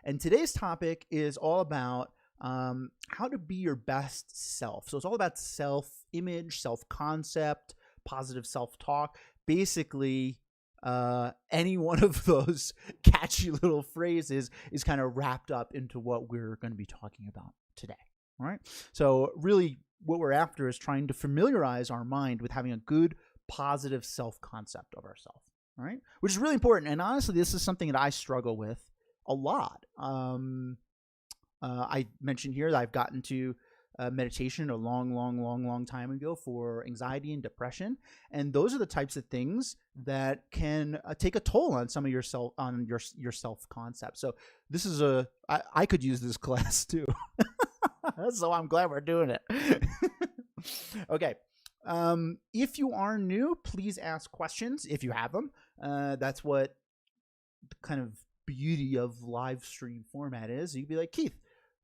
And today's topic is all about how to be your best self. So it's all about self-image, self-concept, positive self-talk. Basically, any one of those catchy little phrases is kind of wrapped up into what we're going to be talking about today. All right. So really what we're after is trying to familiarize our mind with having a good, positive self-concept of ourselves. All right. Which is really important. And honestly, this is something that I struggle with a lot. I mentioned here that I've gotten to meditation a long time ago for anxiety and depression, and those are the types of things that can take a toll on some of your self concept. So this is I could use this class too, so I'm glad we're doing it. Okay. If you are new, please ask questions if you have them. That's what the kind of beauty of live stream format is. You'd be like, Keith,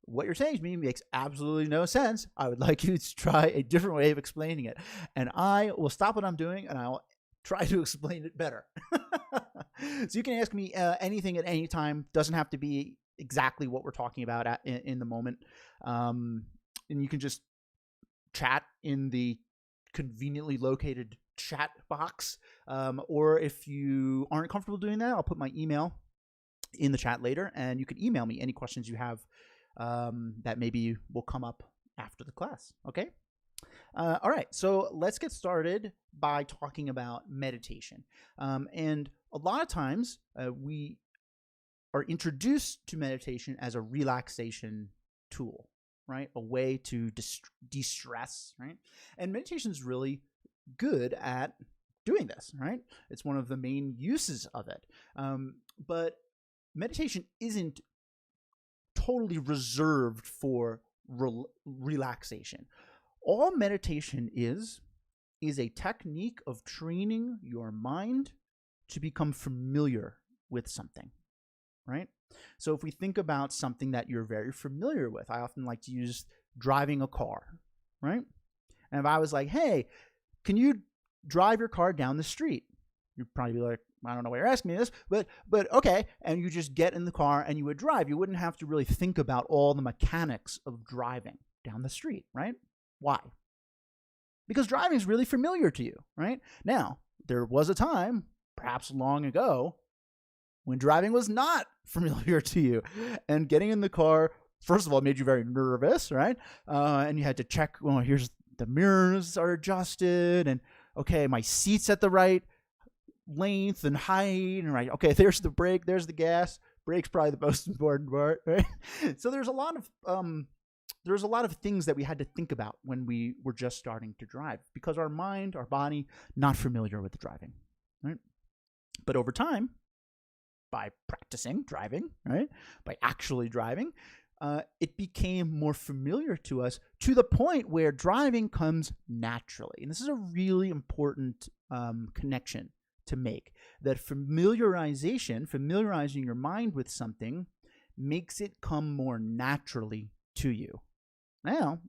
what you're saying to me makes absolutely no sense. I would like you to try a different way of explaining it. And I will stop what I'm doing and I'll try to explain it better. So you can ask me anything at any time. Doesn't have to be exactly what we're talking about in the moment. And you can just chat in the conveniently located chat box. Or if you aren't comfortable doing that, I'll put my email in the chat later, and you can email me any questions you have that maybe will come up after the class. Okay. All right. So let's get started by talking about meditation. And a lot of times we are introduced to meditation as a relaxation tool, right? A way to de-stress, right? And meditation is really good at doing this, right? It's one of the main uses of it. But meditation isn't totally reserved for relaxation. All meditation is a technique of training your mind to become familiar with something, right? So if we think about something that you're very familiar with, I often like to use driving a car, right? And if I was like, hey, can you drive your car down the street? You'd probably be like, I don't know why you're asking me this, but okay. And you just get in the car and you would drive. You wouldn't have to really think about all the mechanics of driving down the street, right? Why? Because driving is really familiar to you, right? Now, there was a time, perhaps long ago, when driving was not familiar to you. And getting in the car, first of all, made you very nervous, right? And you had to check, well, here's the mirrors are adjusted, and okay, my seat's at the right length and height, and right, okay, there's the brake, there's the gas. Brake's probably the most important part, right? So there's a lot of things that we had to think about when we were just starting to drive, because our mind, our body, not familiar with the driving, right? But over time, by practicing driving, right, by actually driving, it became more familiar to us to the point where driving comes naturally. And this is a really important connection to make, that familiarizing your mind with something makes it come more naturally to you. Now,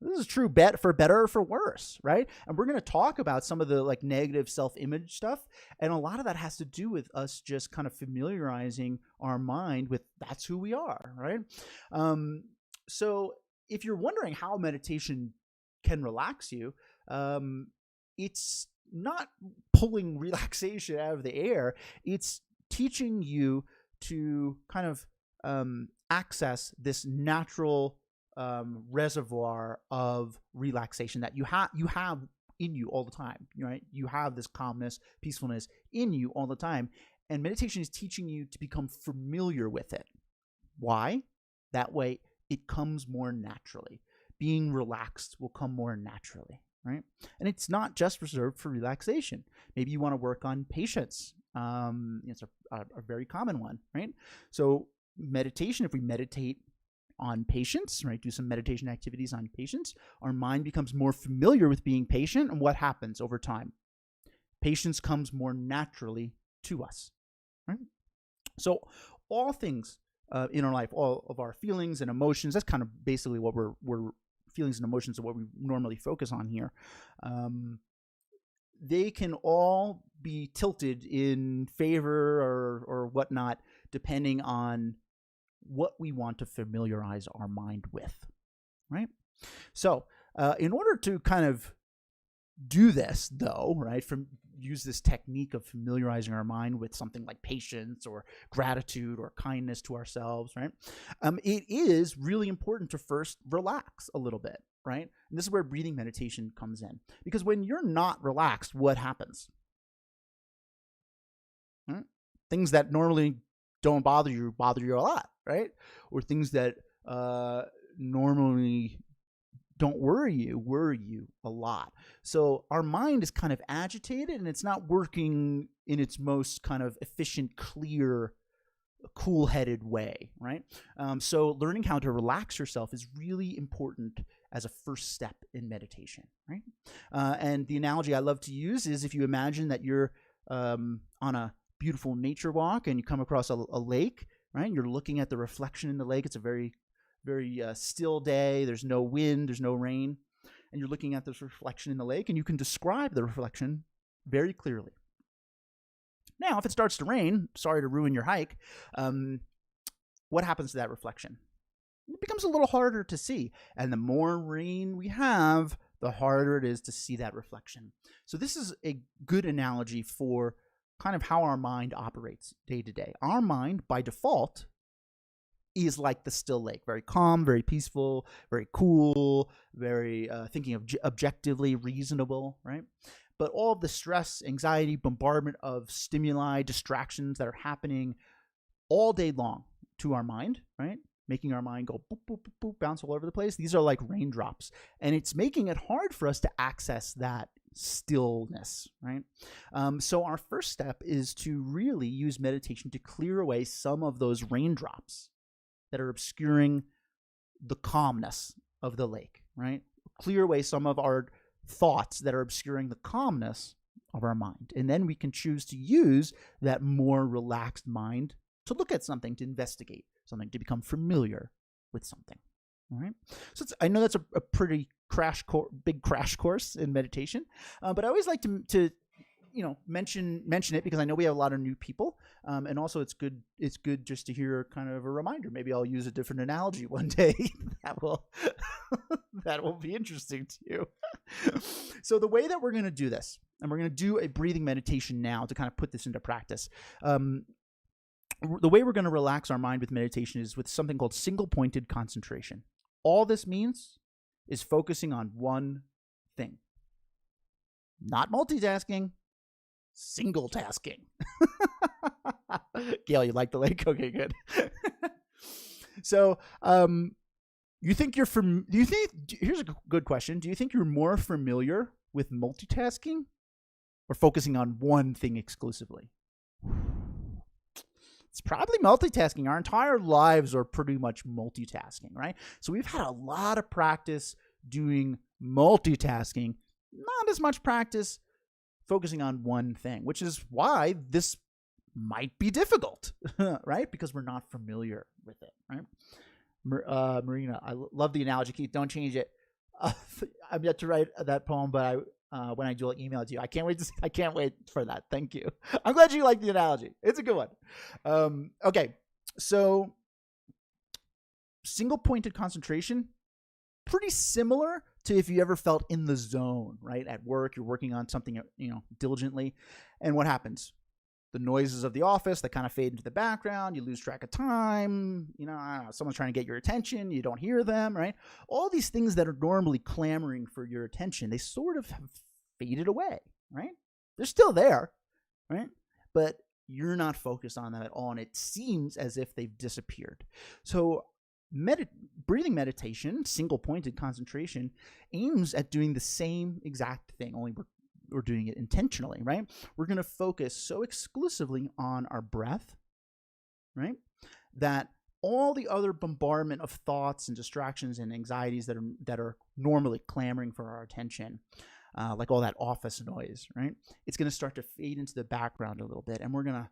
this is true for better or for worse, right? And we're going to talk about some of the like negative self-image stuff, and a lot of that has to do with us just kind of familiarizing our mind with that's who we are, right? So if you're wondering how meditation can relax you, it's not pulling relaxation out of the air. It's teaching you to kind of access this natural reservoir of relaxation that you have in you all the time, right? You have this calmness, peacefulness in you all the time. And meditation is teaching you to become familiar with it. Why? That way it comes more naturally. Being relaxed will come more naturally. Right? And it's not just reserved for relaxation. Maybe you want to work on patience. It's a very common one, right? So meditation, if we meditate on patience, right, do some meditation activities on patience, our mind becomes more familiar with being patient. And what happens over time? Patience comes more naturally to us, right? So all things in our life, all of our feelings and emotions, that's kind of basically what we're feelings and emotions are what we normally focus on here. They can all be tilted in favor or whatnot, depending on what we want to familiarize our mind with, right? So in order to kind of do this, though, right, use this technique of familiarizing our mind with something like patience or gratitude or kindness to ourselves, right, it is really important to first relax a little bit, right? And this is where breathing meditation comes in. Because when you're not relaxed, what happens? Right? Things that normally don't bother you a lot, right? Or things that normally don't worry you a lot. So our mind is kind of agitated and it's not working in its most kind of efficient, clear, cool-headed way, right? So learning how to relax yourself is really important as a first step in meditation, right? And the analogy I love to use is if you imagine that you're on a beautiful nature walk and you come across a lake, right? You're looking at the reflection in the lake. It's a very still day. There's no wind, there's no rain. And you're looking at this reflection in the lake and you can describe the reflection very clearly. Now, if it starts to rain, sorry to ruin your hike, what happens to that reflection? It becomes a little harder to see. And the more rain we have, the harder it is to see that reflection. So this is a good analogy for kind of how our mind operates day to day. Our mind, by default, is like the still lake, very calm, very peaceful, very cool, very thinking of objectively reasonable, right? But all of the stress, anxiety, bombardment of stimuli, distractions that are happening all day long to our mind, right? Making our mind go boop, boop, boop, boop, bounce all over the place. These are like raindrops. And it's making it hard for us to access that stillness, right? So our first step is to really use meditation to clear away some of those raindrops that are obscuring the calmness of the lake, right? Clear away some of our thoughts that are obscuring the calmness of our mind. And then we can choose to use that more relaxed mind to look at something, to investigate something, to become familiar with something. All right. So I know that's a pretty big crash course in meditation, but I always like to mention it because I know we have a lot of new people, and also it's good just to hear kind of a reminder. Maybe I'll use a different analogy one day that will be interesting to you. So the way that we're going to do this, and we're going to do a breathing meditation now to kind of put this into practice. The way we're going to relax our mind with meditation is with something called single-pointed concentration. All this means is focusing on one thing, not multitasking. Single tasking. Gail, you like the lake? Okay, good. So, here's a good question. Do you think you're more familiar with multitasking or focusing on one thing exclusively? It's probably multitasking. Our entire lives are pretty much multitasking, right? So we've had a lot of practice doing multitasking, not as much practice focusing on one thing, which is why this might be difficult, right? Because we're not familiar with it, right? Marina, I love the analogy. Keith, don't change it. I'm yet to write that poem, but when I do, I'll email it to you. I can't wait for that. Thank you. I'm glad you like the analogy. It's a good one. Okay, so single-pointed concentration, pretty similar to if you ever felt in the zone, right? At work, you're working on something, diligently, and what happens? The noises of the office that kind of fade into the background. You lose track of time. Someone's trying to get your attention. You don't hear them, right? All these things that are normally clamoring for your attention, they sort of have faded away, right? They're still there, right? But you're not focused on them at all, and it seems as if they've disappeared. So breathing meditation, single-pointed concentration, aims at doing the same exact thing, only we're doing it intentionally, right? We're going to focus so exclusively on our breath, right, that all the other bombardment of thoughts and distractions and anxieties that are normally clamoring for our attention, like all that office noise, right, it's going to start to fade into the background a little bit, and we're going to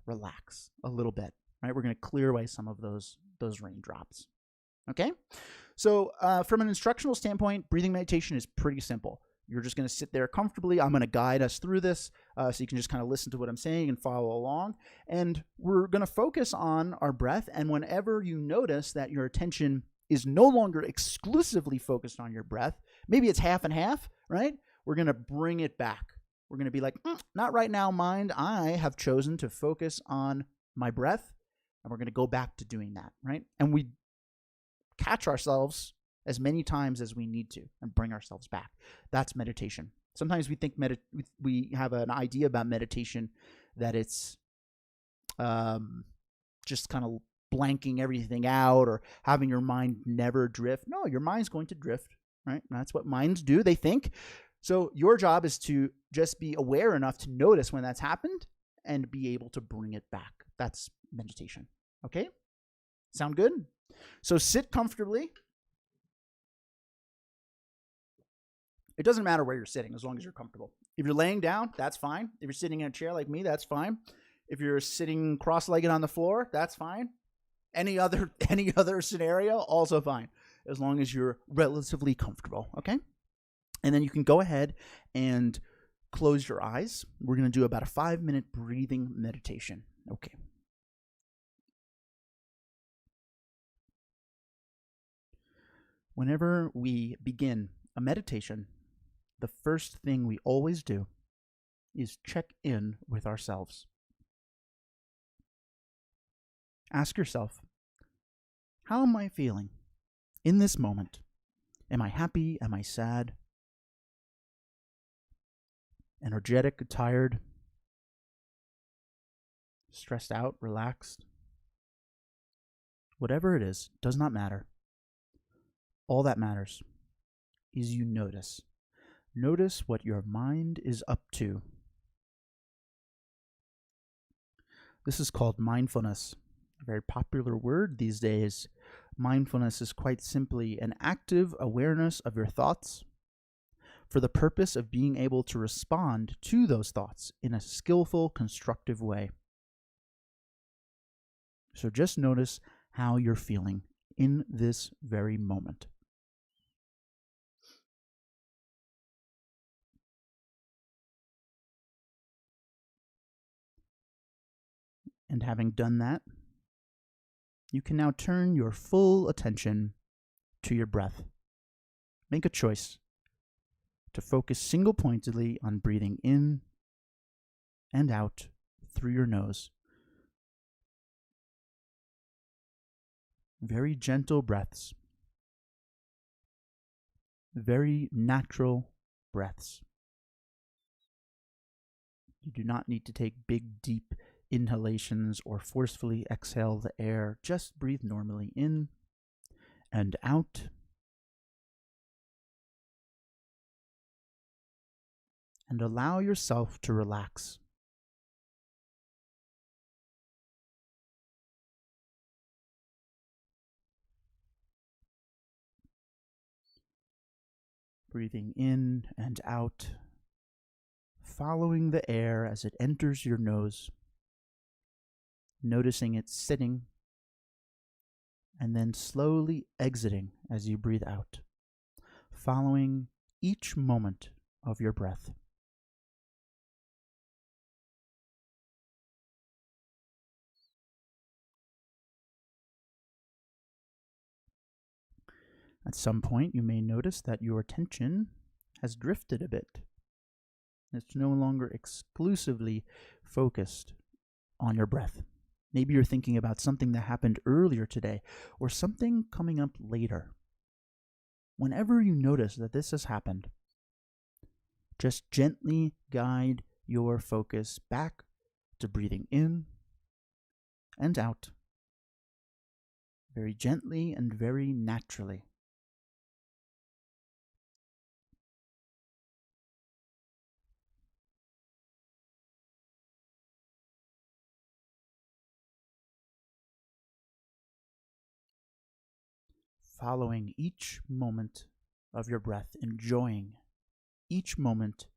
relax a little bit, right? We're going to clear away some of those raindrops. Okay? So from an instructional standpoint, breathing meditation is pretty simple. You're just going to sit there comfortably. I'm going to guide us through this so you can just kind of listen to what I'm saying and follow along. And we're going to focus on our breath. And whenever you notice that your attention is no longer exclusively focused on your breath, maybe it's half and half, right? We're going to bring it back. We're going to be like, not right now, mind. I have chosen to focus on my breath. And we're going to go back to doing that, right? And we catch ourselves as many times as we need to and bring ourselves back. That's meditation. Sometimes we think we have an idea about meditation that it's just kind of blanking everything out or having your mind never drift. No, your mind's going to drift, right? And that's what minds do. They think. So your job is to just be aware enough to notice when that's happened and be able to bring it back. That's meditation. Okay? Sound good? So sit comfortably. It doesn't matter where you're sitting as long as you're comfortable. If you're laying down, that's fine. If you're sitting in a chair like me, that's fine. If you're sitting cross-legged on the floor, that's fine. Any other scenario, also fine, as long as you're relatively comfortable, okay? And then you can go ahead and close your eyes. We're going to do about a 5-minute breathing meditation. Okay. Whenever we begin a meditation, the first thing we always do is check in with ourselves. Ask yourself, how am I feeling in this moment? Am I happy? Am I sad? Energetic, tired? Stressed out, relaxed? Whatever it is, does not matter. All that matters is you notice. Notice what your mind is up to. This is called mindfulness, a very popular word these days. Mindfulness is quite simply an active awareness of your thoughts for the purpose of being able to respond to those thoughts in a skillful, constructive way. So just notice how you're feeling in this very moment. And having done that, you can now turn your full attention to your breath. Make a choice to focus single-pointedly on breathing in and out through your nose. Very gentle breaths. Very natural breaths. You do not need to take big, deep inhalations or forcefully exhale the air. Just breathe normally in and out. And allow yourself to relax. Breathing in and out, following the air as it enters your nose, noticing it sitting, and then slowly exiting as you breathe out, following each moment of your breath. At some point, you may notice that your attention has drifted a bit. It's no longer exclusively focused on your breath. Maybe you're thinking about something that happened earlier today or something coming up later. Whenever you notice that this has happened, just gently guide your focus back to breathing in and out, very gently and very naturally. Following each moment of your breath, enjoying each moment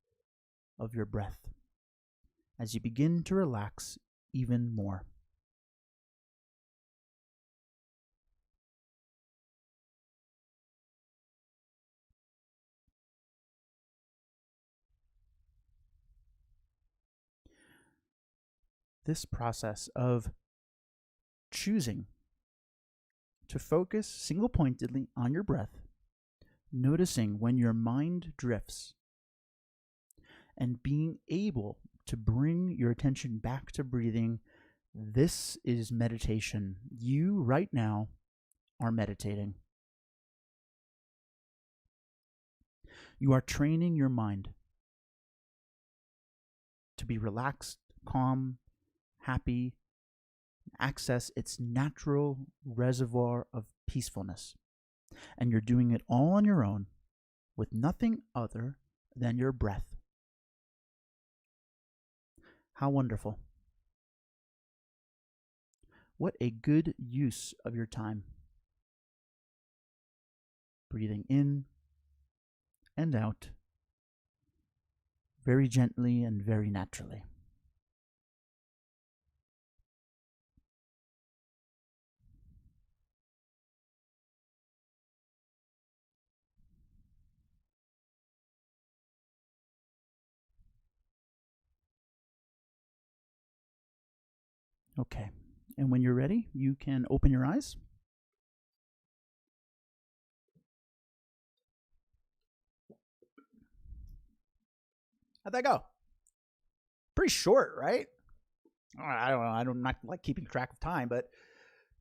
of your breath as you begin to relax even more. this process of choosing to focus single pointedly on your breath, noticing when your mind drifts, and being able to bring your attention back to breathing. This is meditation. You right now are meditating. You are training your mind to be relaxed, calm, happy, access its natural reservoir of peacefulness. And you're doing it all on your own with nothing other than your breath. How wonderful. What a good use of your time. Breathing in and out, very gently and very naturally. Okay, and when you're ready, you can open your eyes. How'd that go? Pretty short, right? I don't know. I don't not like keeping track of time, but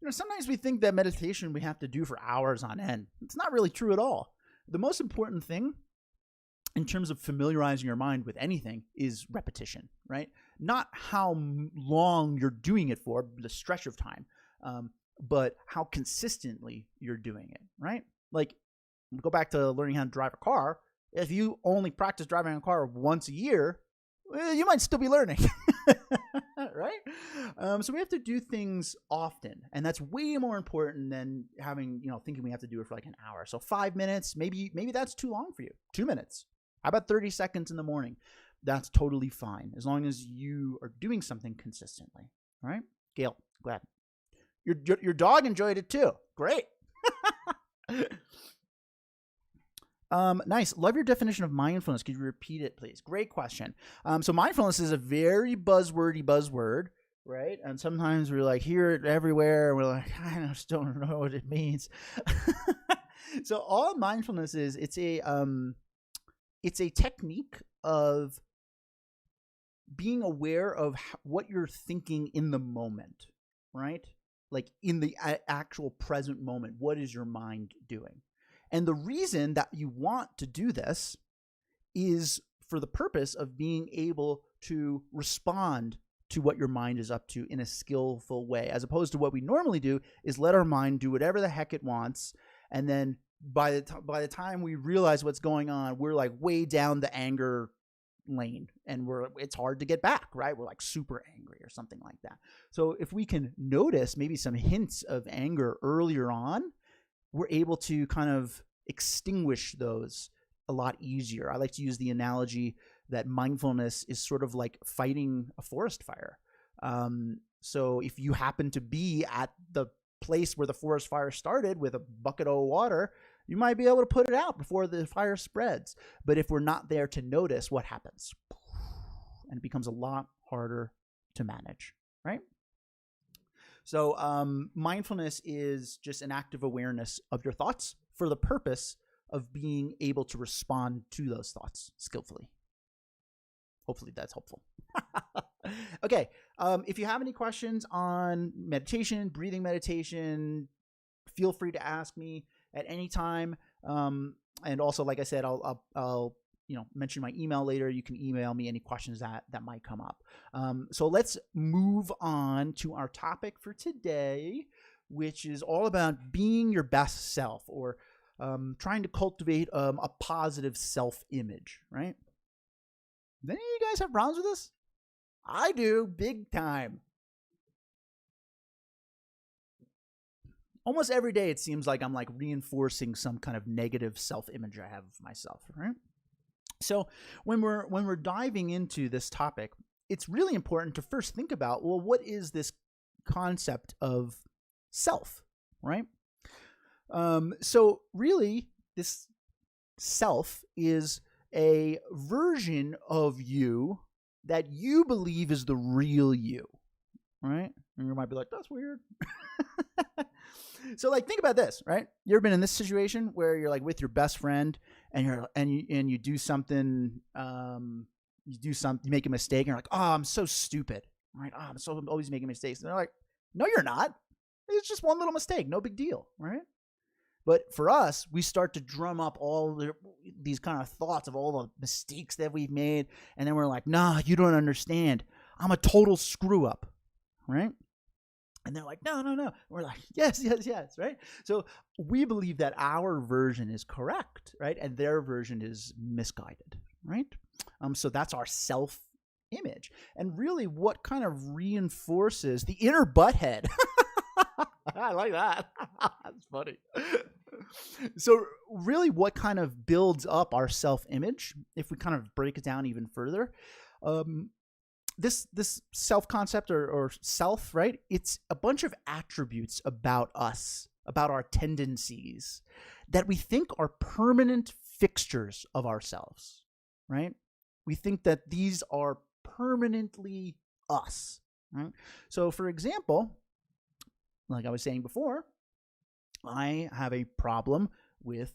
sometimes we think that meditation we have to do for hours on end. It's not really true at all. The most important thing in terms of familiarizing your mind with anything is repetition, right? Not how long you're doing it for, the stretch of time, but how consistently you're doing it, right? Like, go back to learning how to drive a car. If you only practice driving a car once a year, well, you might still be learning, right? So we have to do things often, and that's way more important than having, thinking we have to do it for like an hour. So 5 minutes, maybe that's too long for you. 2 minutes. How about 30 seconds in the morning? That's totally fine, as long as you are doing something consistently, all right? Gail, glad. Your dog enjoyed it too. Great. Nice. Love your definition of mindfulness. Could you repeat it, please? Great question. So mindfulness is a very buzzwordy buzzword, right? And sometimes we're like, hear it everywhere. And we're like, I just don't know what it means. So all mindfulness is, it's a technique of being aware of what you're thinking in the moment, right? Like in the actual present moment, what is your mind doing? And the reason that you want to do this is for the purpose of being able to respond to what your mind is up to in a skillful way, as opposed to what we normally do is let our mind do whatever the heck it wants. And then by the time we realize what's going on, we're like way down the anger lane, and it's hard to get back, right? We're like super angry or something like that. So if we can notice maybe some hints of anger earlier on, we're able to kind of extinguish those a lot easier. I like to use the analogy that mindfulness is sort of like fighting a forest fire. So if you happen to be at the place where the forest fire started with a bucket of water, you might be able to put it out before the fire spreads. But if we're not there to notice, what happens? And it becomes a lot harder to manage, right? So mindfulness is just an active awareness of your thoughts for the purpose of being able to respond to those thoughts skillfully. Hopefully that's helpful. Okay, if you have any questions on meditation, breathing meditation, feel free to ask me at any time. And also, like I said, I'll mention my email later. You can email me any questions that might come up. So let's move on to our topic for today, which is all about being your best self, or trying to cultivate a positive self-image, right? Do any of you guys have problems with this? I do, big time. Almost every day it seems like I'm like reinforcing some kind of negative self-image I have of myself, right? So when we're diving into this topic, it's really important to first think about, well, what is this concept of self, right? So really, this self is a version of you that you believe is the real you, right? And you might be like, that's weird. So like think about this, right? You ever been in this situation where you're like with your best friend and you do something, you make a mistake and you're like, oh, I'm so stupid, right? Oh, I'm always making mistakes. And they're like, no, you're not. It's just one little mistake, no big deal, right? But for us, we start to drum up these kind of thoughts of all the mistakes that we've made, and then we're like, nah, you don't understand. I'm a total screw up, right? And they're like, no, no, no. We're like, yes, yes, yes, right? So we believe that our version is correct, right? And their version is misguided, right? So that's our self-image. And really what kind of reinforces the inner butthead? I like that. That's funny. So really what kind of builds up our self-image, if we kind of break it down even further, this self-concept or self, right? It's a bunch of attributes about us, about our tendencies that we think are permanent fixtures of ourselves, right? We think that these are permanently us, right? So for example, like I was saying before, I have a problem with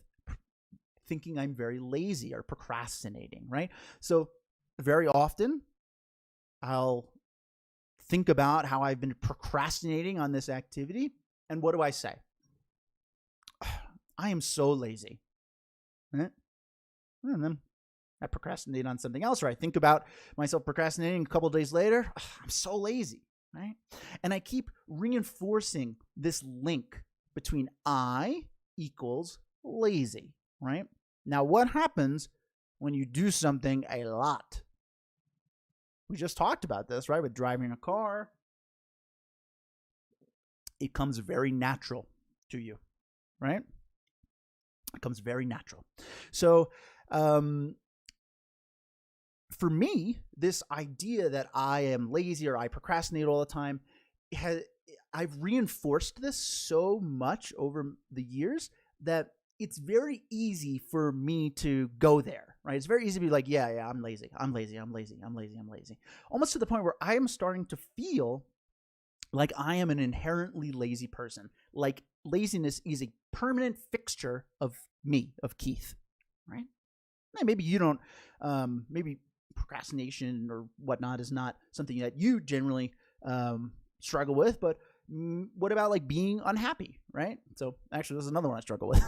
thinking I'm very lazy or procrastinating, right? So very often I'll think about how I've been procrastinating on this activity. And what do I say? I am so lazy. Right? And then I procrastinate on something else, or I think about myself procrastinating a couple of days later. I'm so lazy, right? And I keep reinforcing this link between I equals lazy, right? Now, what happens when you do something a lot? We just talked about this, right? With driving a car. It comes very natural to you, right? It comes very natural. So, for me, this idea that I am lazy or I procrastinate all the time, I've reinforced this so much over the years that it's very easy for me to go there, right? It's very easy to be like, yeah, I'm lazy. Almost to the point where I am starting to feel like I am an inherently lazy person. Like laziness is a permanent fixture of me, of Keith, right? Now, maybe you don't, maybe procrastination or whatnot is not something that you generally struggle with, but what about like being unhappy, right? So actually, this is another one I struggle with.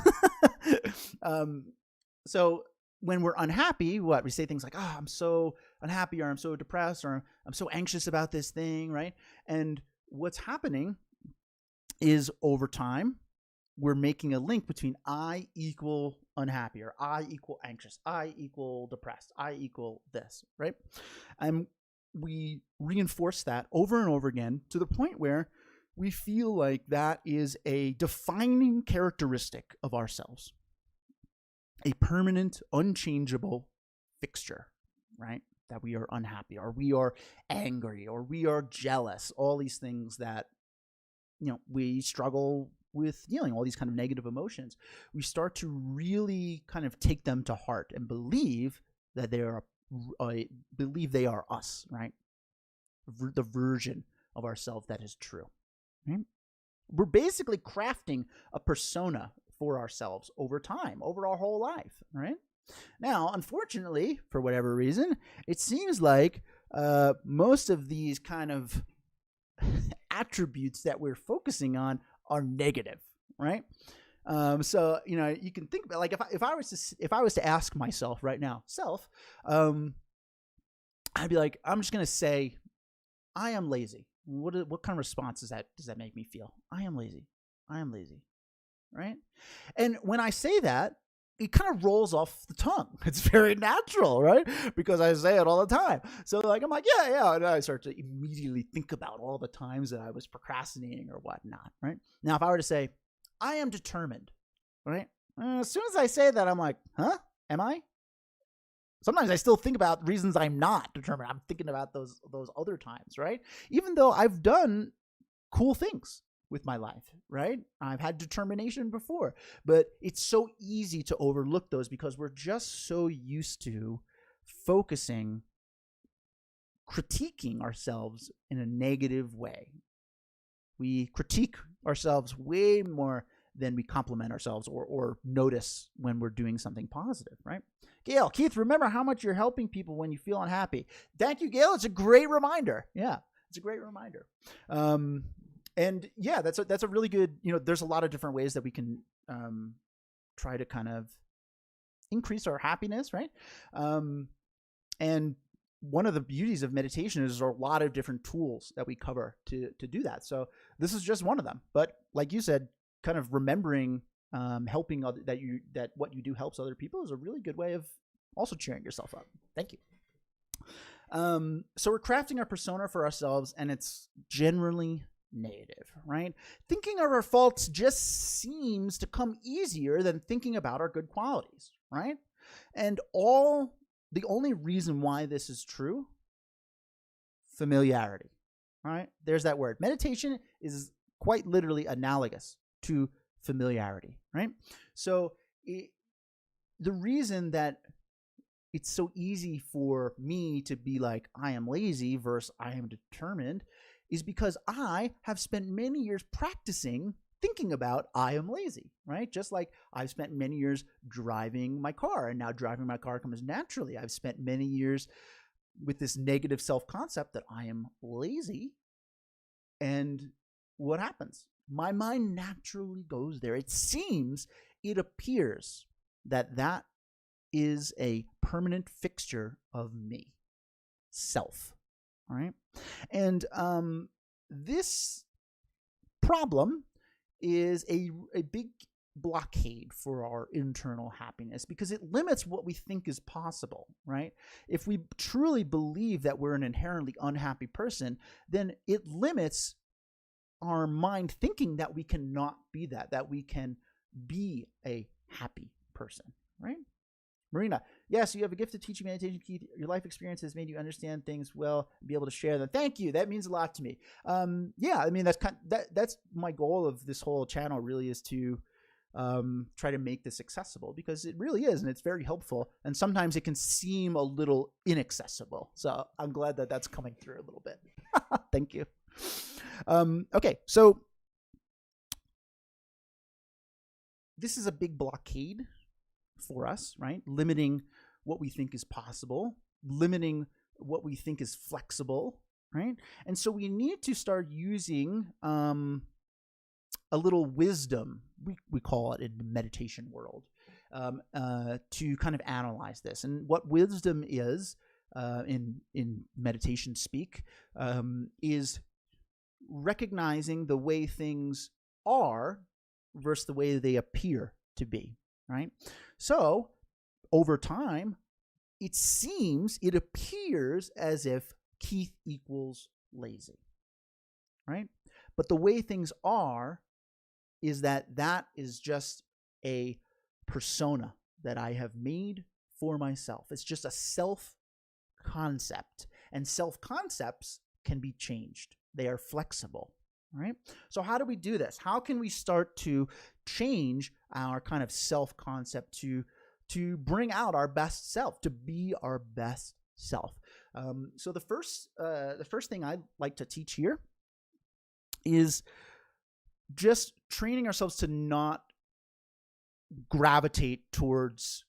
So when we're unhappy, we say things like, oh, I'm so unhappy, or I'm so depressed, or I'm so anxious about this thing, right? And what's happening is over time, we're making a link between I equal unhappy, or I equal anxious, I equal depressed, I equal this, right? And we reinforce that over and over again to the point where we feel like that is a defining characteristic of ourselves, a permanent, unchangeable fixture, right? That we are unhappy, or we are angry, or we are jealous, all these things that, we struggle with dealing, all these kind of negative emotions. We start to really kind of take them to heart and believe that they are us, right? The version of ourselves that is true. Right? We're basically crafting a persona for ourselves over time, over our whole life, right? Now, unfortunately, for whatever reason, it seems like most of these kind of attributes that we're focusing on are negative, right? So you can think about, like, if I was to ask myself right now, I'd be like, I'm just gonna say, I am lazy. What kind of response does that make me feel? I am lazy, right? And when I say that, it kind of rolls off the tongue. It's very natural, right? Because I say it all the time. So like, I'm like, yeah. And I start to immediately think about all the times that I was procrastinating or whatnot, right? Now, if I were to say, I am determined, right? As soon as I say that, I'm like, huh? Am I? Sometimes I still think about reasons I'm not determined. I'm thinking about those other times, right? Even though I've done cool things with my life, right? I've had determination before, but it's so easy to overlook those because we're just so used to focusing critiquing ourselves in a negative way. We critique ourselves way more than we compliment ourselves or notice when we're doing something positive, right? Gail, Keith, remember how much you're helping people when you feel unhappy. Thank you, Gail. It's a great reminder. Yeah, it's a great reminder. And yeah, that's a really good, there's a lot of different ways that we can try to kind of increase our happiness, right? And one of the beauties of meditation is there are a lot of different tools that we cover to do that. So this is just one of them. But like you said, kind of remembering helping that what you do helps other people is a really good way of also cheering yourself up. Thank you. So we're crafting our persona for ourselves, and it's generally negative, right? Thinking of our faults just seems to come easier than thinking about our good qualities, right? And the only reason why this is true, familiarity, right? There's that word. Meditation is quite literally analogous to familiarity, right? So the reason that it's so easy for me to be like, I am lazy versus I am determined is because I have spent many years practicing thinking about I am lazy, right? Just like I've spent many years driving my car, and now driving my car comes naturally. I've spent many years with this negative self-concept that I am lazy. And what happens? My mind naturally goes there. It appears that is a permanent fixture of me, self, right? And this problem is a big blockade for our internal happiness because it limits what we think is possible, right? If we truly believe that we're an inherently unhappy person, then it limits our mind thinking that we cannot be that we can be a happy person, right? Marina, yes, you have a gift of teaching meditation, Keith. Your life experience has made you understand things well and be able to share them. Thank you. That means a lot to me. Yeah, I mean, that's my goal of this whole channel really is to try to make this accessible because it really is, and it's very helpful. And sometimes it can seem a little inaccessible. So I'm glad that that's coming through a little bit. Thank you. Okay, so this is a big blockade for us, right? Limiting what we think is possible, limiting what we think is flexible, right? And so we need to start using a little wisdom, we call it in the meditation world, to kind of analyze this. And what wisdom is in meditation speak is recognizing the way things are versus the way they appear to be, right? So over time, it appears as if Keith equals lazy, right? But the way things are is that is just a persona that I have made for myself. It's just a self-concept, and self-concepts can be changed. They are flexible, right? So how do we do this? How can we start to change our kind of self-concept to bring out our best self, to be our best self? So the first thing I'd like to teach here is just training ourselves to not gravitate towards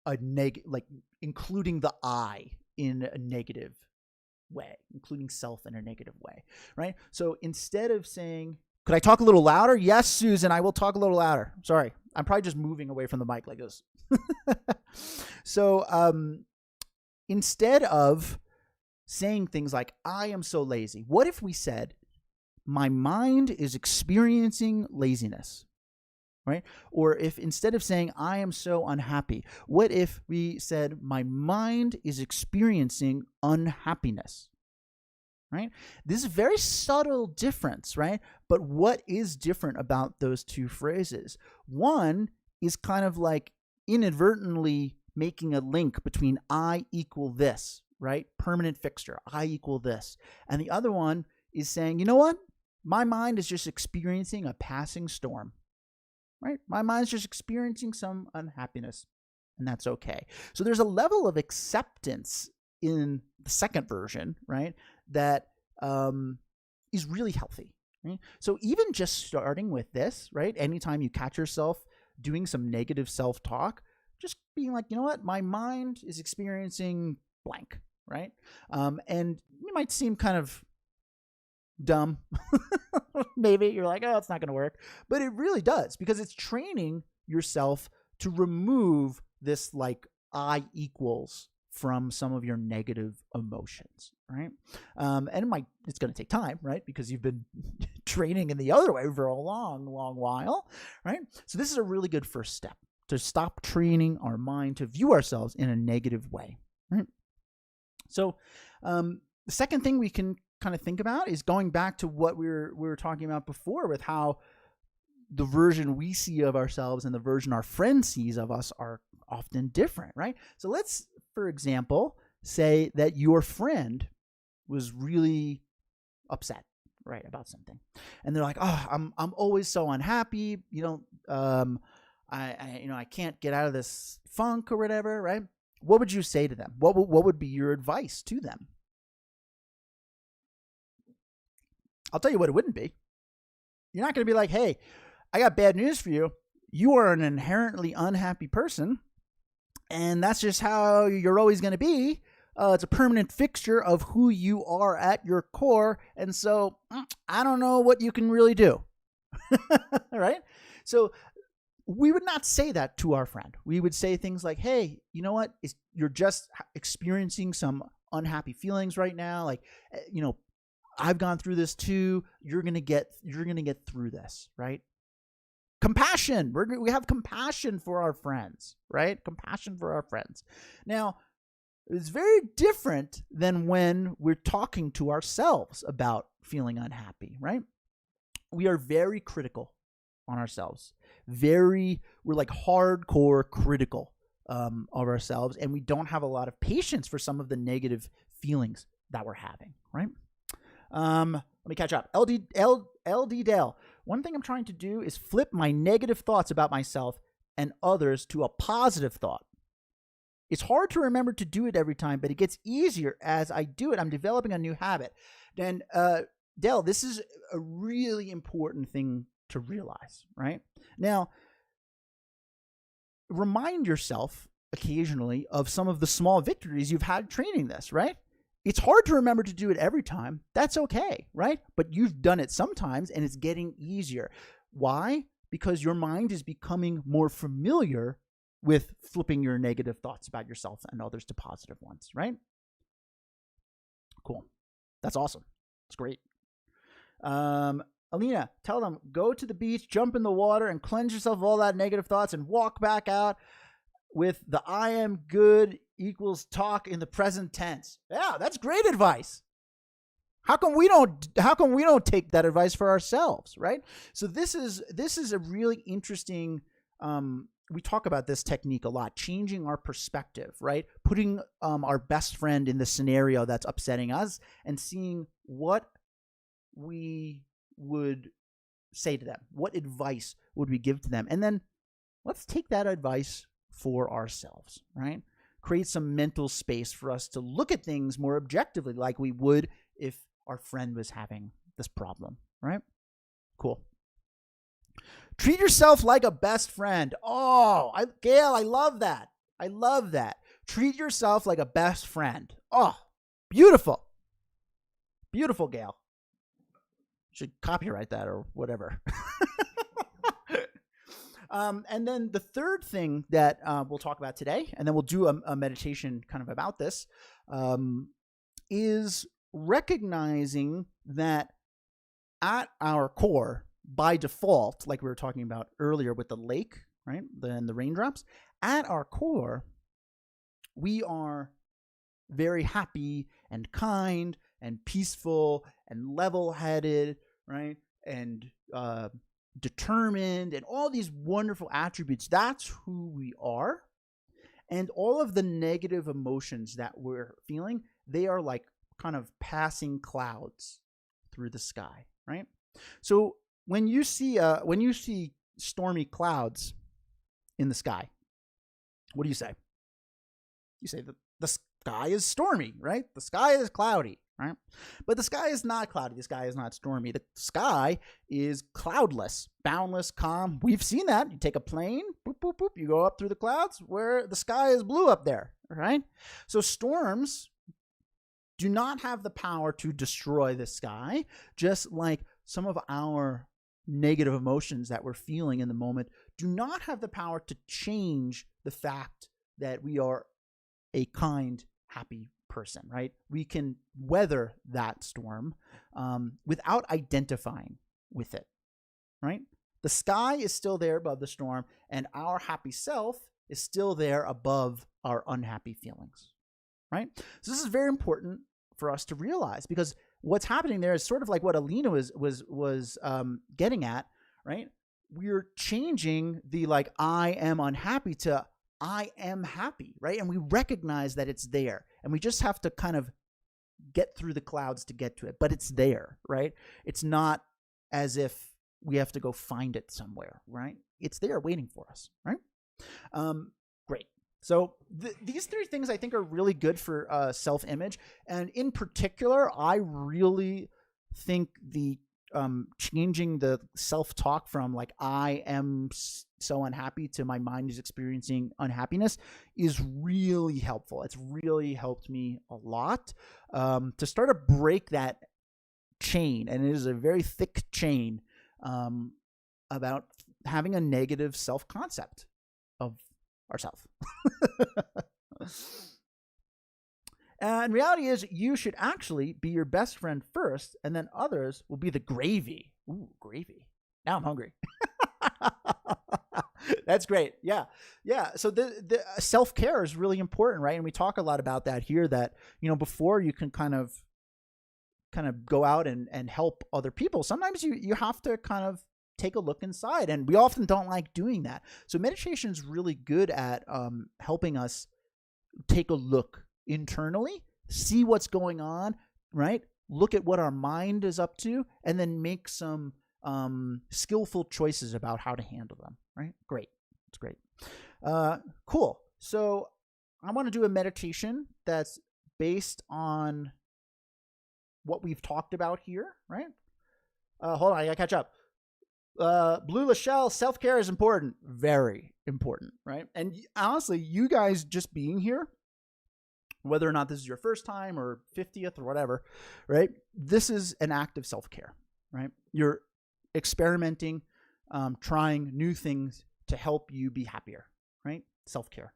a like including the I in a negative way, including self in a negative way, right? So instead of saying, could I talk a little louder? Yes, Susan, I will talk a little louder. Sorry, I'm probably just moving away from the mic like this. So instead of saying things like, I am so lazy, what if we said, my mind is experiencing laziness, right? Or if instead of saying, I am so unhappy, what if we said, my mind is experiencing unhappiness, right? This is a very subtle difference, right? But what is different about those two phrases? One is kind of like inadvertently making a link between I equal this, right? Permanent fixture, I equal this. And the other one is saying, you know what? My mind is just experiencing a passing storm, right? My mind's just experiencing some unhappiness, and that's okay. So there's a level of acceptance in the second version, right, that is really healthy. Right? So even just starting with this, right, anytime you catch yourself doing some negative self-talk, just being like, you know what, my mind is experiencing blank, right? And you might seem kind of dumb. Maybe you're like, oh, it's not going to work. But it really does, because it's training yourself to remove this like I equals from some of your negative emotions, right? And it's going to take time, right? Because you've been training in the other way for a long, long while, right? So this is a really good first step to stop training our mind to view ourselves in a negative way, right? So the second thing we can kind of think about is going back to what we were talking about before, with how the version we see of ourselves and the version our friend sees of us are often different, right? So let's, for example, say that your friend was really upset, right, about something, and they're like, "Oh, I'm always so unhappy. I can't get out of this funk or whatever," right? What would you say to them? What would be your advice to them? I'll tell you what it wouldn't be. You're not going to be like, "Hey, I got bad news for you. You are an inherently unhappy person, and that's just how you're always going to be. It's a permanent fixture of who you are at your core, and so I don't know what you can really do." Right? So we would not say that to our friend. We would say things like, "Hey, you know what? You're just experiencing some unhappy feelings right now. Like, I've gone through this too. You're gonna get through this, right?" Compassion. We have compassion for our friends, right? Compassion for our friends. Now, it's very different than when we're talking to ourselves about feeling unhappy, right? We are very critical on ourselves. We're like hardcore critical of ourselves, and we don't have a lot of patience for some of the negative feelings that we're having, right? Let me catch up. LD Dale. One thing I'm trying to do is flip my negative thoughts about myself and others to a positive thought. It's hard to remember to do it every time, but it gets easier as I do it. I'm developing a new habit. And Dale, this is a really important thing to realize, right? Now, remind yourself occasionally of some of the small victories you've had training this, right? It's hard to remember to do it every time. That's okay, right? But you've done it sometimes, and it's getting easier. Why? Because your mind is becoming more familiar with flipping your negative thoughts about yourself and others to positive ones, right? Cool. That's awesome. It's great. Alina, tell them, go to the beach, jump in the water, and cleanse yourself of all that negative thoughts, and walk back out with the I am good equals talk in the present tense. Yeah, that's great advice. How come we don't take that advice for ourselves, right? So this is a really interesting we talk about this technique a lot, changing our perspective, right? Putting our best friend in the scenario that's upsetting us and seeing what we would say to them. What advice would we give to them? And then let's take that advice for ourselves, right? Create some mental space for us to look at things more objectively, like we would if our friend was having this problem, right? Cool. Treat yourself like a best friend. Gail, I love that. I love that. Treat yourself like a best friend. Oh, beautiful. Beautiful, Gail. Should copyright that or whatever. And then the third thing that we'll talk about today, and then we'll do a meditation kind of about this, is recognizing that at our core, by default, like we were talking about earlier with the lake, right, and the raindrops, at our core, we are very happy and kind and peaceful and level-headed, right, and determined, and all these wonderful attributes. That's who we are. And all of the negative emotions that we're feeling, they are like kind of passing clouds through the sky, right? So when you see stormy clouds in the sky, what do you say? You say the sky is stormy, right? The sky is cloudy, right? But the sky is not cloudy. The sky is not stormy. The sky is cloudless, boundless, calm. We've seen that. You take a plane, boop, boop, boop. You go up through the clouds where the sky is blue up there, right? So storms do not have the power to destroy the sky, just like some of our negative emotions that we're feeling in the moment do not have the power to change the fact that we are a kind, happy person, right? We can weather that storm without identifying with it, right? The sky is still there above the storm, and our happy self is still there above our unhappy feelings, right? So this is very important for us to realize, because what's happening there is sort of like what Alina was getting at, right? We're changing the like I am unhappy to I am happy, right? And we recognize that it's there, and we just have to kind of get through the clouds to get to it, but it's there, right? It's not as if we have to go find it somewhere, right? It's there waiting for us, right? Great. So these three things I think are really good for self-image. And in particular, I really think the changing the self-talk from like I am so unhappy to my mind is experiencing unhappiness is really helpful. It's really helped me a lot to start to break that chain. And it is a very thick chain about having a negative self-concept of ourselves. And reality is you should actually be your best friend first, and then others will be the gravy. Ooh, gravy. Now I'm hungry. That's great. Yeah. Yeah. So the self-care is really important, right? And we talk a lot about that here, that, you know, before you can kind of go out and help other people, sometimes you have to kind of take a look inside, and we often don't like doing that. So meditation is really good at helping us take a look internally, see what's going on, right? Look at what our mind is up to, and then make some skillful choices about how to handle them, right? Great. It's great. Cool. So I want to do a meditation that's based on what we've talked about here, right? Hold on, I gotta catch up. Blue Lachelle, self-care is important. Very important, right? And honestly, you guys just being here, whether or not this is your first time or 50th or whatever, right? This is an act of self-care, right? You're experimenting, trying new things to help you be happier, right? Self-care.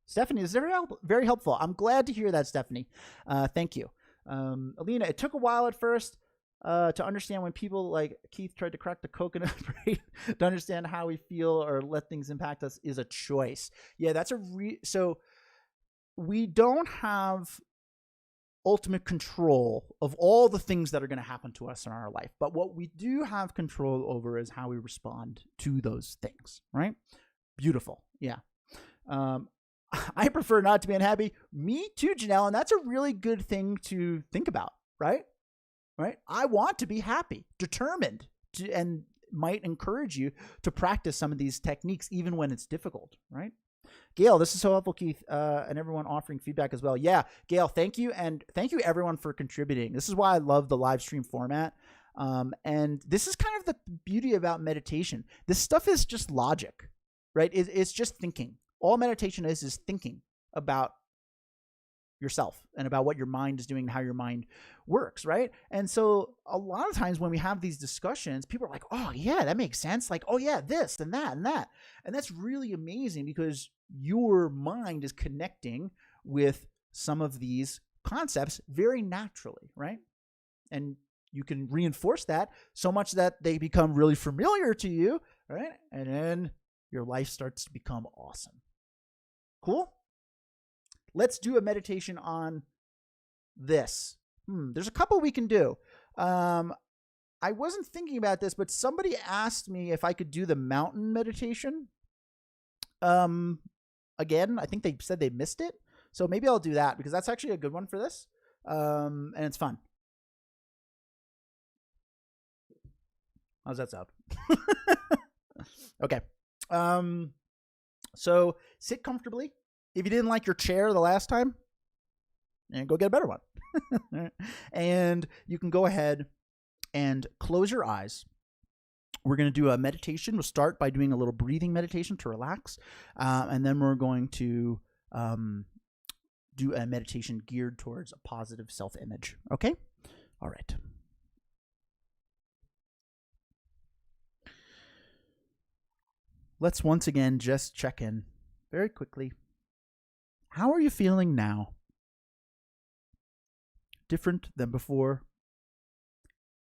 Stephanie, this is very helpful. I'm glad to hear that, Stephanie. Thank you. Alina, it took a while at first to understand when people like Keith tried to crack the coconut brain to understand how we feel or let things impact us is a choice. Yeah, that's so we don't have ultimate control of all the things that are going to happen to us in our life. But what we do have control over is how we respond to those things, right? Beautiful. Yeah. I prefer not to be unhappy. Me too, Janelle. And that's a really good thing to think about, right? Right? I want to be happy, determined, and might encourage you to practice some of these techniques even when it's difficult, right? Gail, this is so helpful, Keith, and everyone offering feedback as well. Yeah, Gail, thank you. And thank you everyone for contributing. This is why I love the live stream format. And this is kind of the beauty about meditation. This stuff is just logic, right? It's just thinking. All meditation is thinking about yourself and about what your mind is doing and how your mind works, right? And so a lot of times when we have these discussions, people are like, oh yeah, that makes sense. Like, oh yeah, this and that and that. And that's really amazing because your mind is connecting with some of these concepts very naturally, right? And you can reinforce that so much that they become really familiar to you, right? And then your life starts to become awesome. Cool? Let's do a meditation on this. There's a couple we can do. I wasn't thinking about this, but somebody asked me if I could do the mountain meditation. Again, I think they said they missed it. So maybe I'll do that because that's actually a good one for this. And it's fun. How's that sound? Okay. So sit comfortably. If you didn't like your chair the last time, go get a better one. And you can go ahead and close your eyes. We're going to do a meditation. We'll start by doing a little breathing meditation to relax. And then we're going to do a meditation geared towards a positive self-image. Okay? All right. Let's once again just check in very quickly. How are you feeling now? Different than before?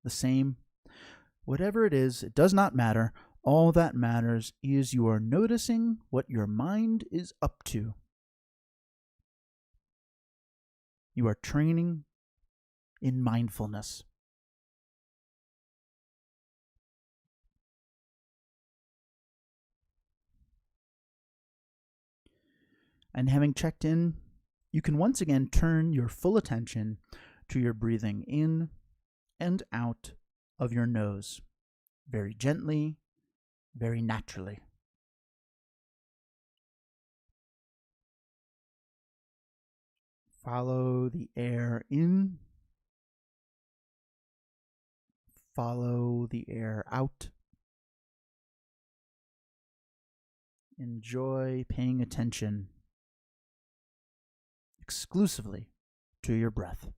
The same? Whatever it is, it does not matter. All that matters is you are noticing what your mind is up to. You are training in mindfulness. And having checked in, you can once again turn your full attention to your breathing in and out of your nose, very gently, very naturally. Follow the air in, follow the air out. Enjoy paying attention exclusively to your breath.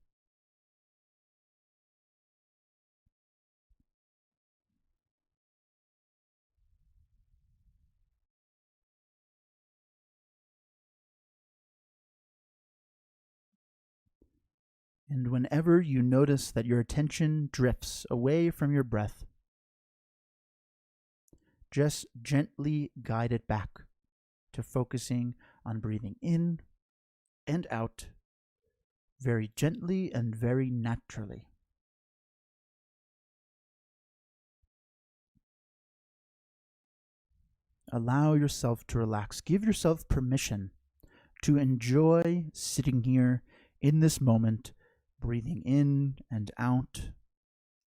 And whenever you notice that your attention drifts away from your breath, just gently guide it back to focusing on breathing in and out very gently and very naturally. Allow yourself to relax. Give yourself permission to enjoy sitting here in this moment, breathing in and out.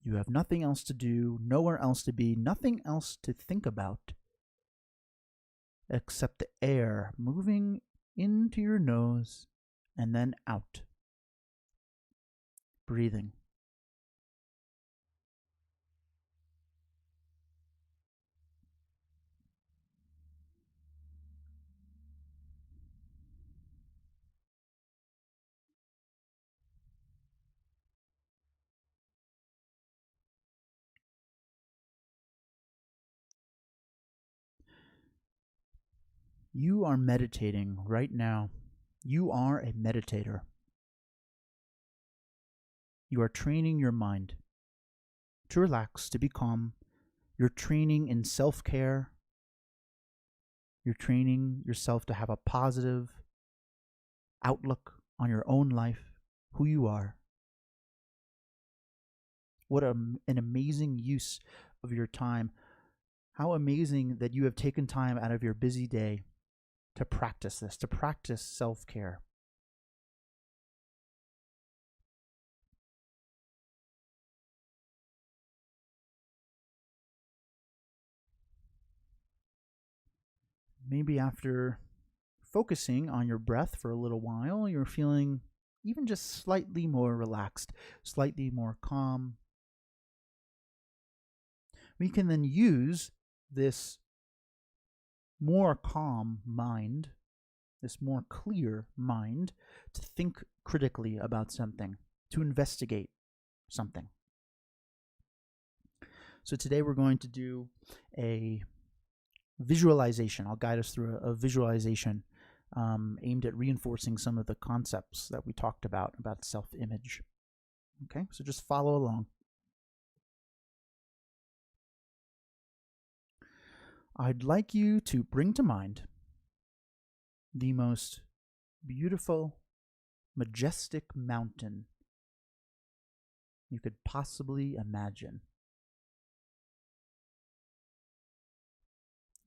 You have nothing else to do, nowhere else to be, nothing else to think about except the air moving into your nose and then out. Breathing. You are meditating right now. You are a meditator. You are training your mind to relax, to be calm. You're training in self-care. You're training yourself to have a positive outlook on your own life, who you are. What an amazing use of your time. How amazing that you have taken time out of your busy day to practice this, to practice self-care. Maybe after focusing on your breath for a little while, you're feeling even just slightly more relaxed, slightly more calm. We can then use this more calm mind, this more clear mind, to think critically about something, to investigate something. So today we're going to do a visualization. I'll guide us through a visualization aimed at reinforcing some of the concepts that we talked about self-image. Okay, so just follow along. I'd like you to bring to mind the most beautiful, majestic mountain you could possibly imagine.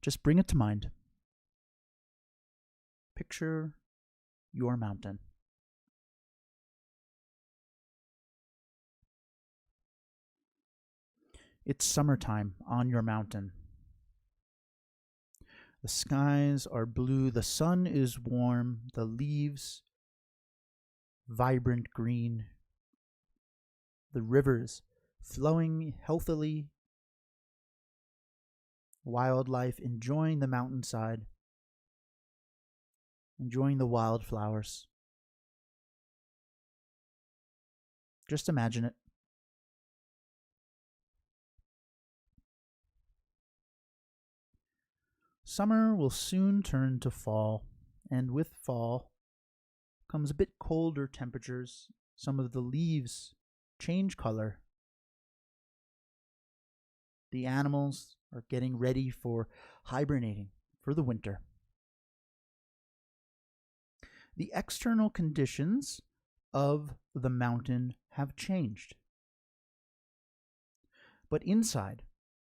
Just bring it to mind. Picture your mountain. It's summertime on your mountain. The skies are blue, the sun is warm, the leaves vibrant green, the rivers flowing healthily, wildlife enjoying the mountainside, enjoying the wildflowers. Just imagine it. Summer will soon turn to fall, and with fall comes a bit colder temperatures. Some of the leaves change color. The animals are getting ready for hibernating for the winter. The external conditions of the mountain have changed. But inside,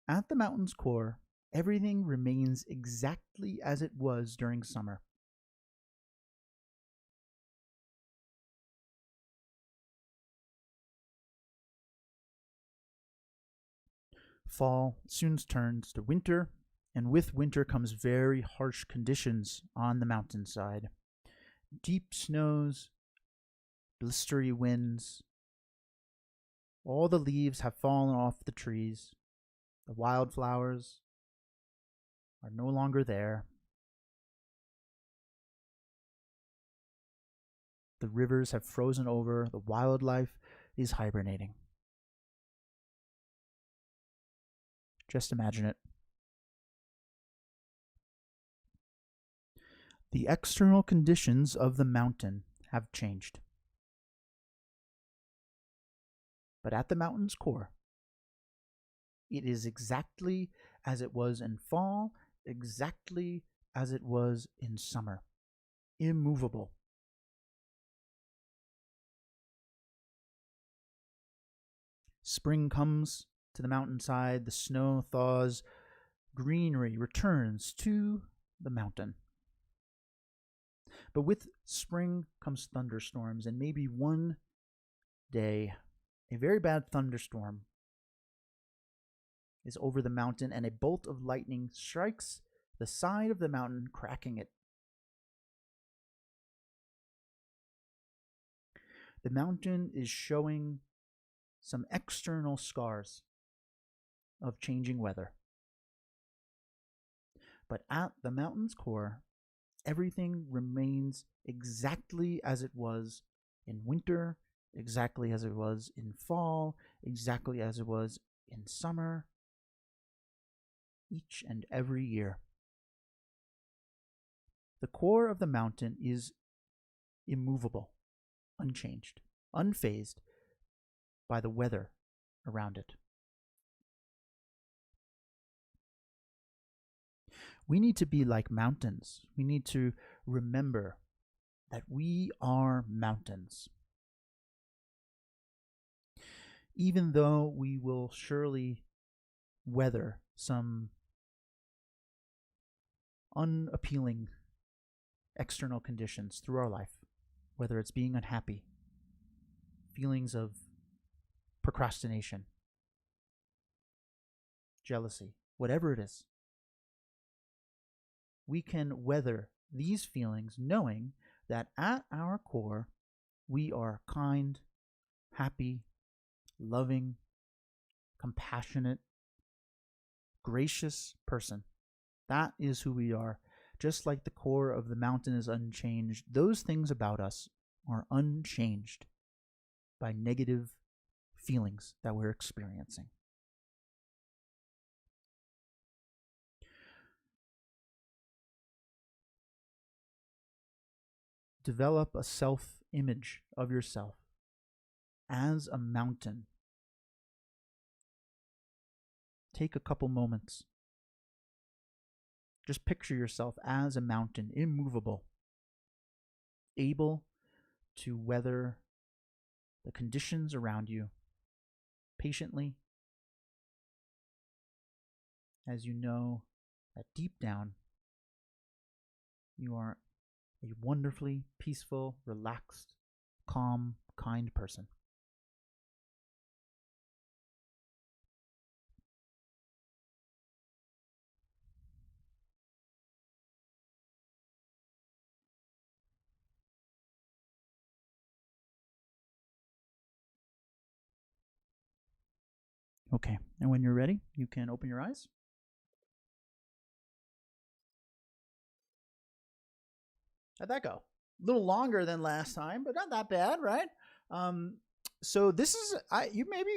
at the mountain's core, everything remains exactly as it was during summer. Fall soon turns to winter, and with winter comes very harsh conditions on the mountainside. Deep snows, blistery winds. All the leaves have fallen off the trees. The wildflowers are no longer there. The rivers have frozen over. The wildlife is hibernating. Just imagine it. The external conditions of the mountain have changed. But at the mountain's core, it is exactly as it was in fall, exactly as it was in summer. Immovable. Spring comes to the mountainside, the snow thaws, greenery returns to the mountain. But with spring comes thunderstorms, and maybe one day a very bad thunderstorm is over the mountain, and a bolt of lightning strikes the side of the mountain, cracking it. The mountain is showing some external scars of changing weather. But at the mountain's core, everything remains exactly as it was in winter, exactly as it was in fall, exactly as it was in summer, each and every year. The core of the mountain is immovable, unchanged, unfazed by the weather around it. We need to be like mountains. We need to remember that we are mountains. Even though we will surely weather some unappealing external conditions through our life, whether it's being unhappy, feelings of procrastination, jealousy, whatever it is, we can weather these feelings knowing that at our core, we are kind, happy, loving, compassionate, gracious person. That is who we are. Just like the core of the mountain is unchanged, those things about us are unchanged by negative feelings that we're experiencing. Develop a self-image of yourself as a mountain. Take a couple moments. Just picture yourself as a mountain, immovable, able to weather the conditions around you patiently, as you know that deep down you are a wonderfully peaceful, relaxed, calm, kind person. Okay, and when you're ready, you can open your eyes. How'd that go? A little longer than last time, but not that bad, right? So this is maybe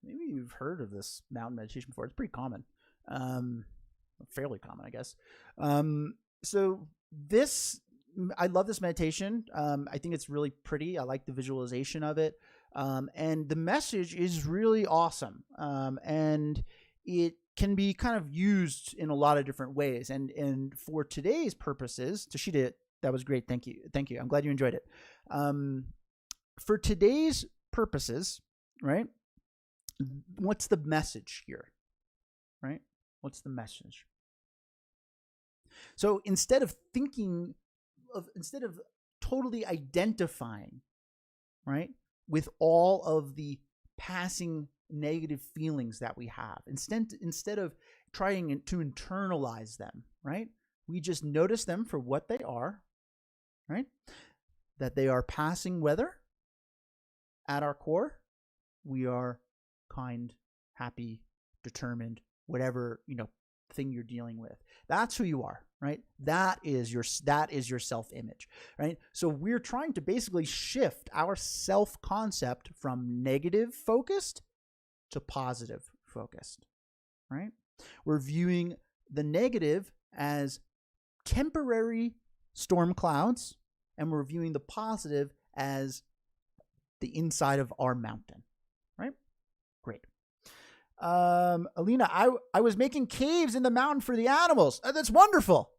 you've heard of this mountain meditation before. It's pretty common, um, fairly common, I guess. So this I love this meditation. I think it's really pretty. I like the visualization of it, and the message is really awesome. And it can be kind of used in a lot of different ways. And for today's purposes, Toshida, that was great. Thank you. Thank you. I'm glad you enjoyed it. For today's purposes, right? What's the message here? Right? What's the message? So instead of totally identifying, right, with all of the passing negative feelings that we have, instead of trying to internalize them, right, we just notice them for what they are, right? That they are passing weather. At our core, we are kind, happy, determined, whatever, thing you're dealing with. That's who you are, right? That is your self-image, right? So we're trying to basically shift our self-concept from negative focused to positive focused, right? We're viewing the negative as temporary storm clouds, and we're viewing the positive as the inside of our mountain, right? Great. Alina, I was making caves in the mountain for the animals. That's wonderful.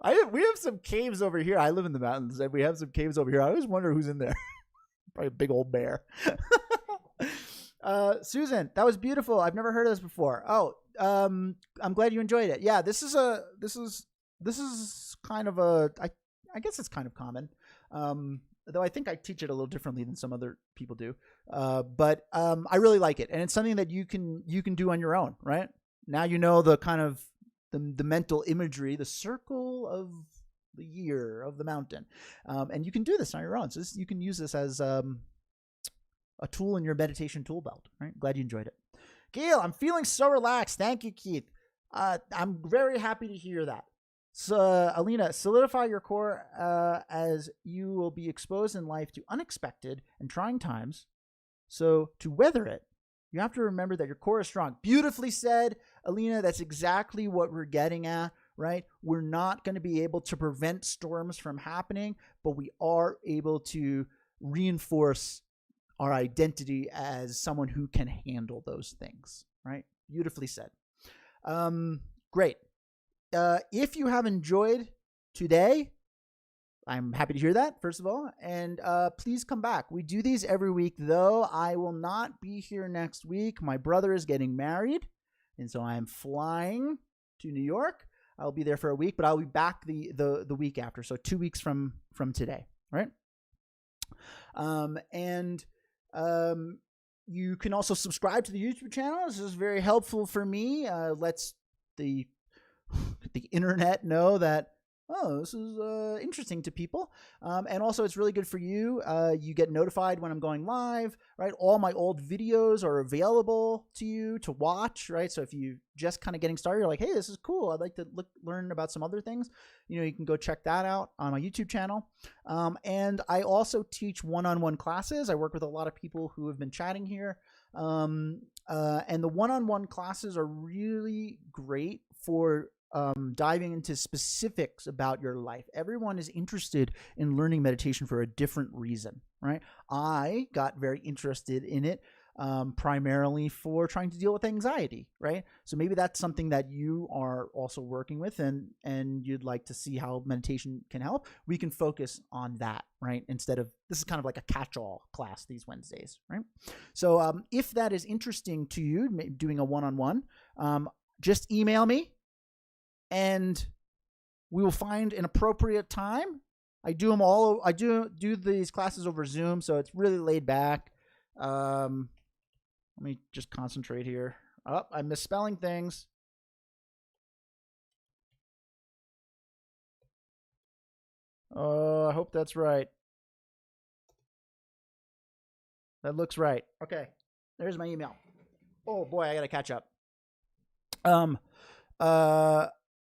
We have some caves over here. I live in the mountains, and we have some caves over here. I always wonder who's in there. Probably a big old bear. Susan, that was beautiful. I've never heard of this before. Oh, I'm glad you enjoyed it. Yeah, this is kind of I guess it's kind of common. Though I think I teach it a little differently than some other people do. But I really like it, and it's something that you can do on your own, right? Now you know the kind of the mental imagery, the circle of the year of the mountain, and you can do this on your own. So you can use this as a tool in your meditation tool belt, right? Glad you enjoyed it. Gail, I'm feeling so relaxed. Thank you, Keith. I'm very happy to hear that. So, Alina, solidify your core as you will be exposed in life to unexpected and trying times. So, to weather it, you have to remember that your core is strong. Beautifully said, Alina. That's exactly what we're getting at, right? We're not going to be able to prevent storms from happening, but we are able to reinforce our identity as someone who can handle those things, right? Beautifully said. Great. If you have enjoyed today, I'm happy to hear that, first of all. And please come back. We do these every week, though. I will not be here next week. My brother is getting married, and so I'm flying to New York. I'll be there for a week, but I'll be back the week after, so 2 weeks from today, right? You can also subscribe to the YouTube channel. This is very helpful for me. Lets the internet know that, oh, this is interesting to people. And also, it's really good for you. You get notified when I'm going live, right? All my old videos are available to you to watch, right? So if you just kind of getting started, you're like, hey, this is cool. I'd like to learn about some other things. You can go check that out on my YouTube channel. And I also teach one-on-one classes. I work with a lot of people who have been chatting here. And the one-on-one classes are really great for diving into specifics about your life. Everyone is interested in learning meditation for a different reason, right? I got very interested in it primarily for trying to deal with anxiety, right? So maybe that's something that you are also working with and you'd like to see how meditation can help. We can focus on that, right? Instead of, this is kind of like a catch-all class these Wednesdays, right? So if that is interesting to you, doing a one-on-one, just email me, and we will find an appropriate time. I do these classes over Zoom, so it's really laid back. Let me just concentrate here. Oh, I'm misspelling things. Oh, I hope that's right. That looks right. Okay. There's my email. Oh boy, I gotta catch up.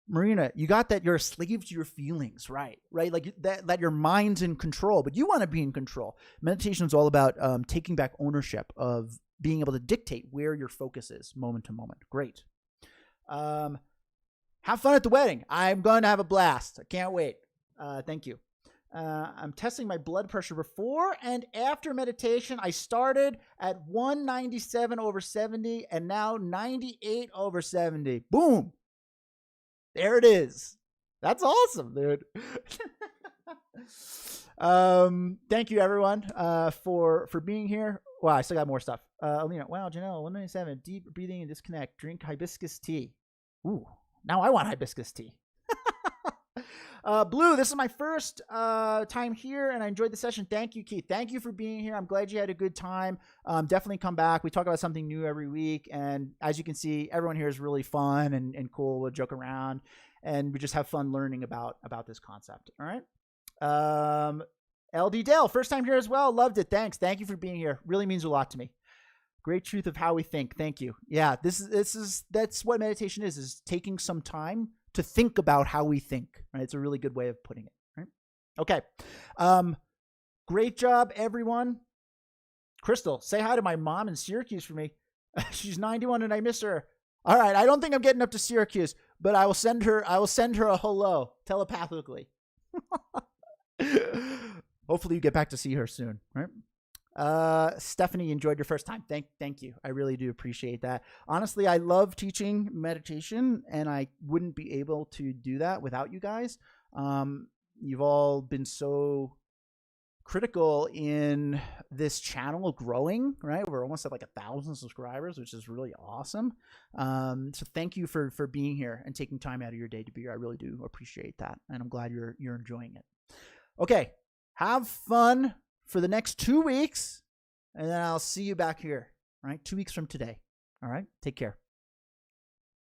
Marina, you got that you're a slave to your feelings, right? Right, like that your mind's in control, but you want to be in control. Meditation is all about taking back ownership of being able to dictate where your focus is moment to moment. Great. Have fun at the wedding. I'm going to have a blast. I can't wait. Thank you. I'm testing my blood pressure before and after meditation. I started at 197/70 and now 98/70. Boom. There it is. That's awesome, dude. Thank you, everyone, for being here. Wow, I still got more stuff. Alina, wow, Janelle, 197, deep breathing and disconnect. Drink hibiscus tea. Ooh, now I want hibiscus tea. Blue, this is my first time here, and I enjoyed the session. Thank you, Keith. Thank you for being here. I'm glad you had a good time. Definitely come back. We talk about something new every week, and as you can see, everyone here is really fun and cool. We'll joke around, and we just have fun learning about this concept. All right. LD Dale, first time here as well. Loved it. Thanks. Thank you for being here. Really means a lot to me. Great truth of how we think. Thank you. Yeah, that's what meditation is taking some time to think about how we think, right? It's a really good way of putting it, right? Okay. Great job, everyone. Crystal, say hi to my mom in Syracuse for me. She's 91 and I miss her. All right. I don't think I'm getting up to Syracuse, but I will send her a hello telepathically. Hopefully you get back to see her soon, right? Stephanie, enjoyed your first time. Thank you. I really do appreciate that. Honestly, I love teaching meditation, and I wouldn't be able to do that without you guys. You've all been so critical in this channel growing, right? We're almost at like 1,000 subscribers, which is really awesome. So thank you for being here and taking time out of your day to be here. I really do appreciate that, and I'm glad you're enjoying it. Okay, have fun for the next 2 weeks, and then I'll see you back here, all right? 2 weeks from today. All right, take care.